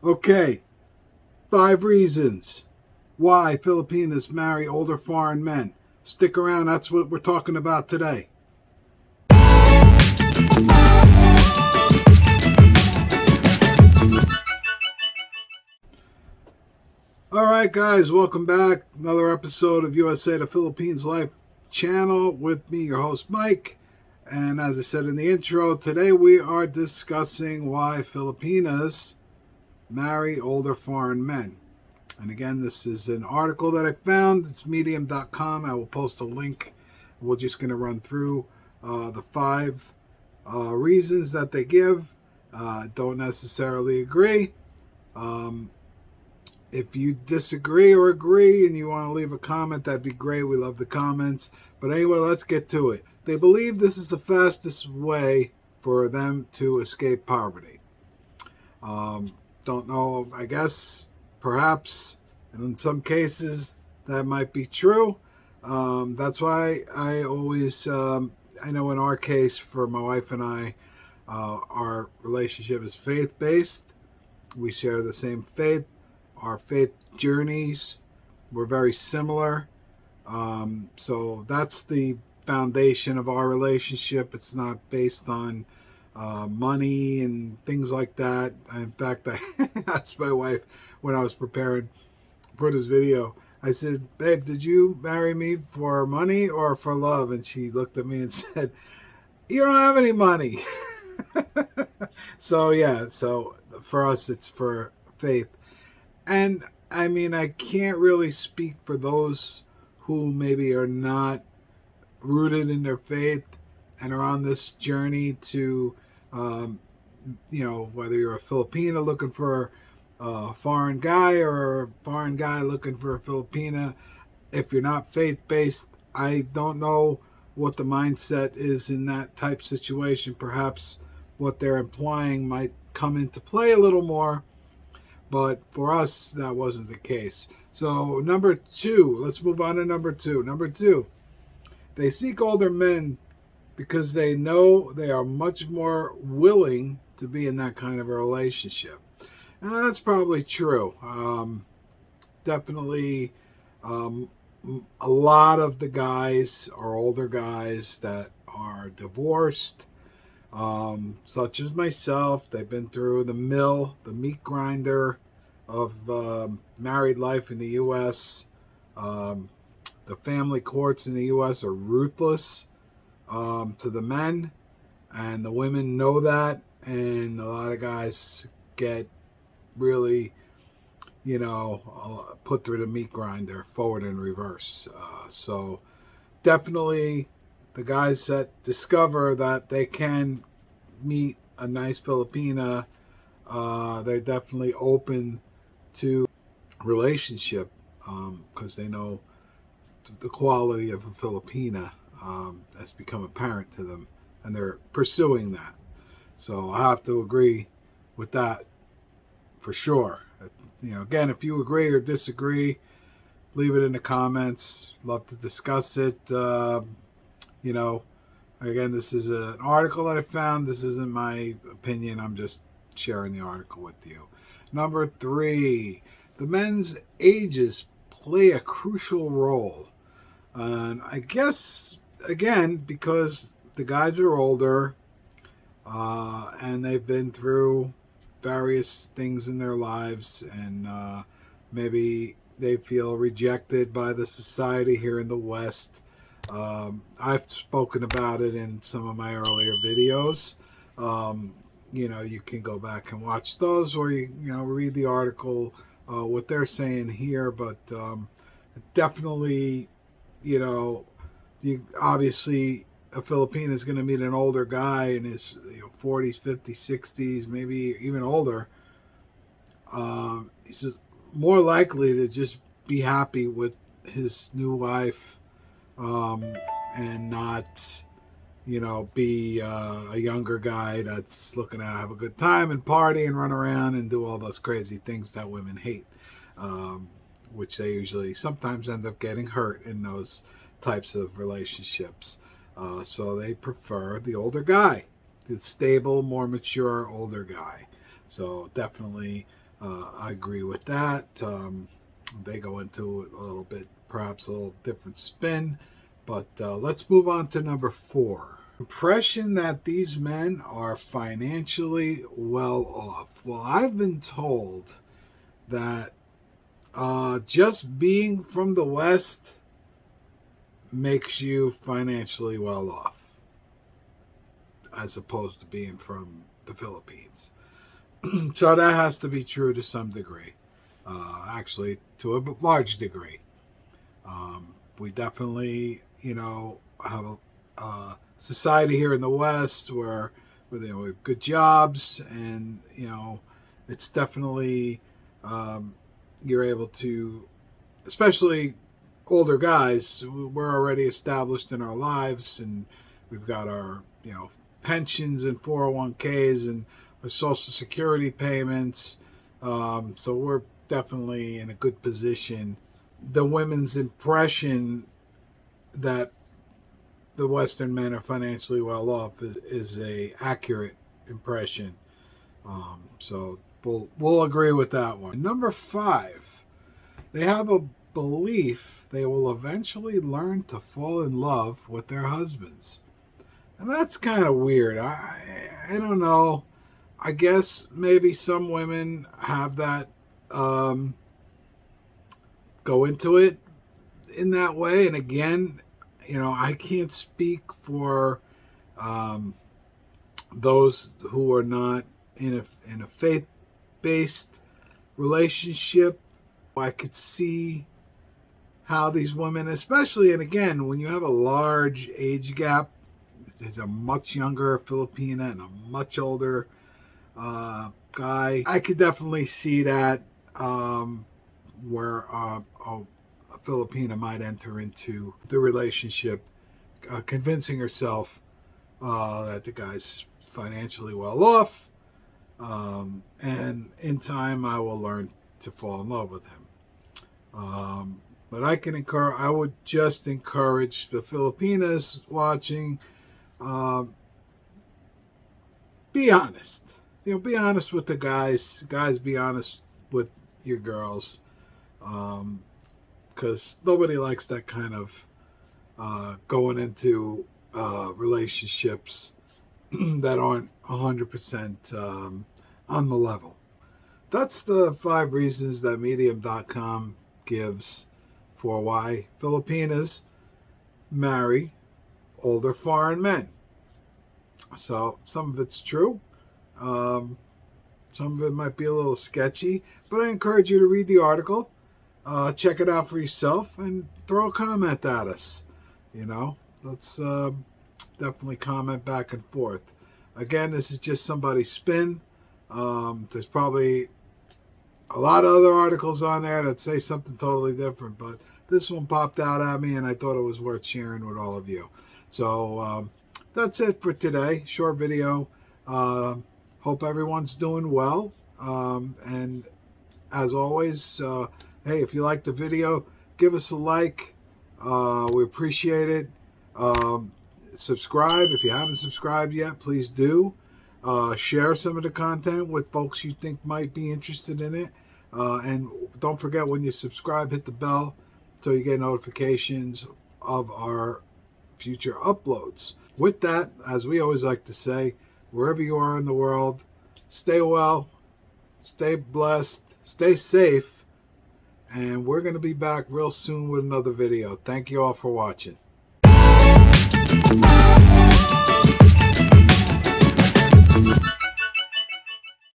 Okay, 5 reasons why Filipinas marry older foreign men. Stick around, that's what we're talking about today. Alright guys, welcome back. Another episode of USA to Philippines Life channel with me, your host Mike. And as I said in the intro, today we are discussing why Filipinas marry older foreign men. And again, this is an article that I found. It's medium.com. I will post a link. We're just going to run through the 5 reasons that they give. Don't necessarily agree. If you disagree or agree and you want to leave a comment, that'd be great. We love the comments. But anyway, let's get to it. They believe this is the fastest way for them to escape poverty. Don't know, I guess, perhaps, and in some cases, that might be true. That's why I always, I know in our case, for my wife and I, our relationship is faith-based. We share the same faith. Our faith journeys were very similar. So that's the foundation of our relationship. It's not based on money and things like that. In fact, I asked my wife when I was preparing for this video, I said, babe, did you marry me for money or for love? And she looked at me and said, you don't have any money. So yeah, so for us it's for faith. And I mean, I can't really speak for those who maybe are not rooted in their faith and are on this journey to, whether you're a Filipina looking for a foreign guy or a foreign guy looking for a Filipina. If you're not faith-based, I don't know what the mindset is in that type situation. Perhaps what they're implying might come into play a little more. But for us, that wasn't the case. So number 2, let's move on to number 2. Number 2, they seek older men because they know they are much more willing to be in that kind of a relationship. And that's probably true. Definitely a lot of the guys are older guys that are divorced, such as myself. They've been through the mill, the meat grinder of married life in the U.S. The family courts in the U.S. are ruthless to the men, and the women know that, and a lot of guys get really, put through the meat grinder, forward and reverse. So definitely the guys that discover that they can meet a nice Filipina, they're definitely open to relationship because they know the quality of a Filipina has become apparent to them, and they're pursuing that. So I have to agree with that for sure. Again, if you agree or disagree, leave it in the comments. Love to discuss it. Again, this is an article that I found. This isn't my opinion. I'm just sharing the article with you. Number 3, the men's ages play a crucial role. And I guess, again, because the guys are older and they've been through various things in their lives, and maybe they feel rejected by the society here in the West. I've spoken about it in some of my earlier videos. You can go back and watch those, or you read the article, what they're saying here. But definitely, obviously a Filipino is going to meet an older guy in his 40s, 50s, 60s, maybe even older. He's just more likely to just be happy with his new wife, and not be a younger guy that's looking to have a good time and party and run around and do all those crazy things that women hate, which they usually sometimes end up getting hurt in those types of relationships. So they prefer the older guy, the stable, more mature older guy. So definitely I agree with that. They go into it a little bit, perhaps a little different spin. But let's move on to number 4. Impression that these men are financially well off. Well, I've been told that just being from the West makes you financially well off, as opposed to being from the Philippines. So that has to be true to some degree, actually, to a large degree. We definitely, have a society here in the West where we have good jobs, and it's definitely, you're able to, especially older guys, we're already established in our lives, and we've got our pensions and 401ks and our social security payments, so we're definitely in a good position. The women's impression that the Western men are financially well off is a accurate impression. So we'll agree with that one. Number 5, they have a belief they will eventually learn to fall in love with their husbands, and that's kind of weird. I don't know. I guess maybe some women have that, go into it in that way. And again, I can't speak for those who are not in a faith-based relationship. I could see how these women, especially, and again, when you have a large age gap, there's a much younger Filipina and a much older guy. I could definitely see that, where a Filipina might enter into the relationship, convincing herself that the guy's financially well off, and in time I will learn to fall in love with him. But I would just encourage the Filipinas watching, be honest. Be honest with the guys. Guys, be honest with your girls, because nobody likes that kind of going into relationships that aren't 100% on the level. That's the 5 reasons that Medium.com gives for why Filipinas marry older foreign men. So some of it's true. Some of it might be a little sketchy, but I encourage you to read the article, check it out for yourself, and throw a comment at us. Let's definitely comment back and forth. Again, this is just somebody's spin. There's probably a lot of other articles on there that say something totally different, but this one popped out at me, and I thought it was worth sharing with all of you. So that's it for today. Short video. Hope everyone's doing well. And as always, hey, if you like the video, give us a like. We appreciate it. Subscribe. If you haven't subscribed yet, please do. Share some of the content with folks you think might be interested in it. And don't forget, when you subscribe, hit the bell so you get notifications of our future uploads. With that, as we always like to say, wherever you are in the world, stay well, stay blessed, stay safe, and we're going to be back real soon with another video. Thank you all for watching.